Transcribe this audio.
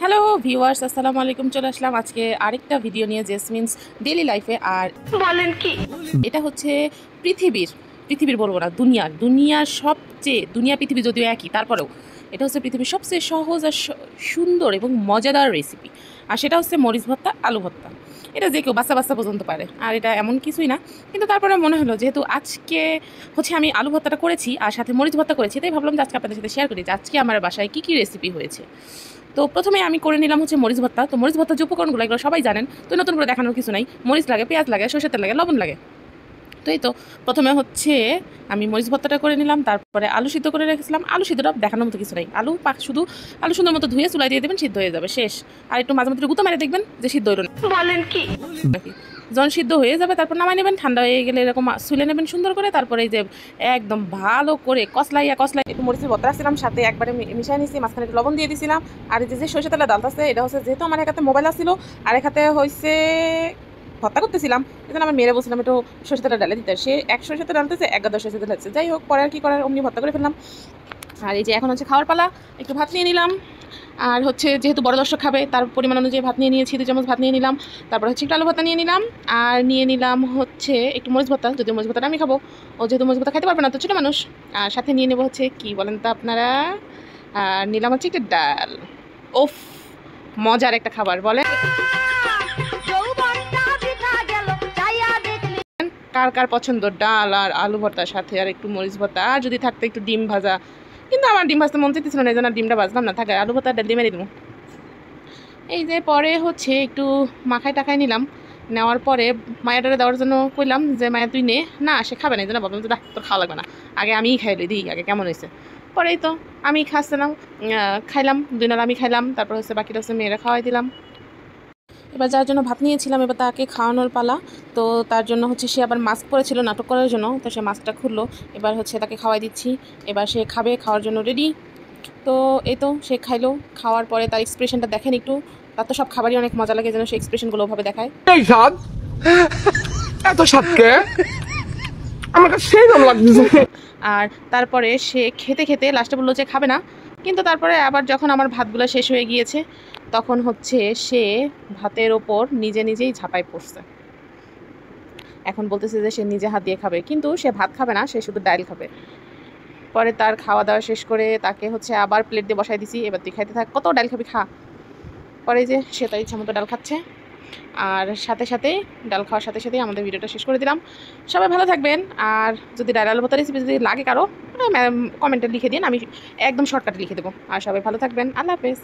Hello viewers, আসসালামু আলাইকুম। চলে আসলাম আজকে আরেকটা ভিডিও নিয়ে, জেসমিনস ডেইলি লাইফে। আর বলেন কি, এটা হচ্ছে পৃথিবীর বলবো না, দুনিয়ার সবচেয়ে, দুনিয়া পৃথিবী যদিও একই, তারপরেও এটা হচ্ছে পৃথিবীর সবচেয়ে সহজ আর সুন্দর এবং মজাদার রেসিপি। আর সেটা হচ্ছে মরিচ ভর্তা, আলু ভর্তা। এটা যে কেউ বাচ্চা বাচ্চা পর্যন্ত পারে, আর এটা এমন কিছুই না। কিন্তু তারপরে মনে হলো যেহেতু আজকে হচ্ছে আমি আলু ভর্তাটা করেছি আর সাথে মরিচ ভর্তা করেছি, তাই ভাবলাম যে আজকে আপনাদের সাথে শেয়ার করি যে আজকে আমার বাসায় কী কী রেসিপি হয়েছে। তো প্রথমে আমি করে নিলাম হচ্ছে মরিচ ভর্তা। তো মরিচ ভর্তার যে উপকরণগুলো এগুলো সবাই জানেন, তো নতুন করে দেখানোর কিছু নাই। মরিচ লাগে, পেঁয়াজ লাগে, সরষের তেল লাগে, লবণ লাগে। তো এই তো প্রথমে হচ্ছে আমি মরিচ ভর্তাটা করে নিলাম, তারপরে আলু সিদ্ধ করে রেখেছিলাম। আলু সিদ্ধটা দেখানোর মতো কিছু নাই, শুধু আলু সুন্দর মতো ধুয়ে চুলাই দিয়ে দেবেন, সিদ্ধ হয়ে যাবে, শেষ। আর একটু মাঝে মধ্যে গুঁতো মেরে দেখবেন যে সিদ্ধ হইল না। বলেন কি, যখন সিদ্ধ হয়ে যাবে তারপর নামাই নেবেন, ঠান্ডা হয়ে গেলে এরকম ছুলে নেবেন সুন্দর করে। তারপরে এই যে একদম ভালো করে কসলাই একটু মরিচের ভর্তা রাখছিলাম, সাথে একবারে মিশিয়ে নিয়েছি, মাঝখানে একটু লবণ দিয়ে দিয়েছিলাম। আর এই যে সরষে তেলের ডালটাছে, এটা হচ্ছে যেহেতু আমার এক হাতে মোবাইল আসছিল আর এক হাতে হয়েছে ভর্তা করতেছিলাম, এই জন্য আমার মেয়েরা বলছিলাম একটু সরষে তেলটা ডালে দিতে। সে এক সরষে তেল ডালতেছে, এক গাদা সরষে তেল হচ্ছে। যাই হোক, পরে আর কি করার, অমনি ভর্তা করে ফেললাম। আর এই যে এখন হচ্ছে খাওয়ার পালা, একটু ভাত নিয়ে নিলাম। আর হচ্ছে যেহেতু বড় দর্শক খাবে তার পরিমাণ অনুযায়ী ভাত নিয়ে নিয়েছি, 2 চামচ ভাত নিয়ে নিলাম। তারপর হচ্ছে একটু আলু ভর্তা নিয়ে নিলাম, আর নিয়ে নিলাম হচ্ছে একটু মরিচ ভর্তা, যদিও মরিচ ভর্তাটা আমি খাবো, ও যেহেতু মরিচ ভর্তা খাইতে পারবে না, তো ছোটো মানুষ। আর সাথে নিয়ে নেবো হচ্ছে কি বলেন তো আপনারা, আর নিলাম হচ্ছে একটু ডাল। ওফ, মজার একটা খাবার বলেন। কার কার পছন্দ ডাল আর আলু ভর্তার সাথে আর একটু মরিচ ভর্তা, আর যদি থাকতো একটু ডিম ভাজা। কিন্তু আমার ডিম ভাজতে মন চাইতেছিল না, এই জন্য ডিমটা ভাজলাম না, থাকে আলু ভর্তা ডাল দিয়ে মেরে দেবো। এই যে পরে হচ্ছে একটু মাখাই টাকাই নিলাম। নেওয়ার পরে মায়াটারে দেওয়ার জন্য কইলাম যে মায়া তুই নে, না সে খাবে না, এই জন্য ভাবলাম যে তোর খাওয়া লাগবে না, আগে আমিই খাই দিই আগে কেমন হয়েছে। পরেই তো আমি খাচ্ছিলাম, খাইলাম, 2 নাল আমি খাইলাম, তারপর হচ্ছে বাকিটা হচ্ছে মেয়েরা খাওয়াই দিলাম। এবার যার জন্য ভাত নিয়েছিলাম, এবার তাকে খাওয়ানোর পালা। তো তার জন্য হচ্ছে সে আবার মাস্ক পরেছিল নাটক করার জন্য, তো সে মাস্কটা খুললো। এবার হচ্ছে তাকে খাওয়াই দিচ্ছি, এবার সে খাবে, খাওয়ার জন্য রেডি। তো এই তো সে খাইলো, খাওয়ার পরে তার এক্সপ্রেশনটা দেখেন একটু। তার তো সব খাবারই অনেক মজা লাগে, যেন সে এক্সপ্রেশনগুলো ওভাবে দেখায়। এই স্বাদ, এত স্বাদকে আমার কাছে সেই রকম লাগতেছে। আর তারপরে সে খেতে খেতে লাস্টে বললো যে খাবে না, কিন্তু তারপরে আবার যখন আমার ভাতগুলো শেষ হয়ে গিয়েছে তখন হচ্ছে সে ভাতের ওপর নিজেই ঝাঁপাই পড়ছে। এখন বলতেছে যে সে নিজে হাত দিয়ে খাবে, কিন্তু সে ভাত খাবে না, সে শুধু ডাল খাবে। পরে তার খাওয়া দাওয়া শেষ করে তাকে হচ্ছে আবার প্লেট দিয়ে বসাই দিছি, এবার তুই খাইতে থাক, কত ডাল খাবি খা। পরে যে সে তার ইচ্ছা মতো ডাল খাচ্ছে। আর সাথে ডাল খাওয়ার সাথে আমাদের ভিডিওটা শেষ করে দিলাম। সবাই ভালো থাকবেন। আর যদি ডাল আলু ভর্তা রেসিপি যদি লাগে কারো, কমেন্টে লিখে দিন, আমি একদম শর্টকাটে লিখে দেবো। আর সবাই ভালো থাকবেন, আল্লাহ হাফেজ।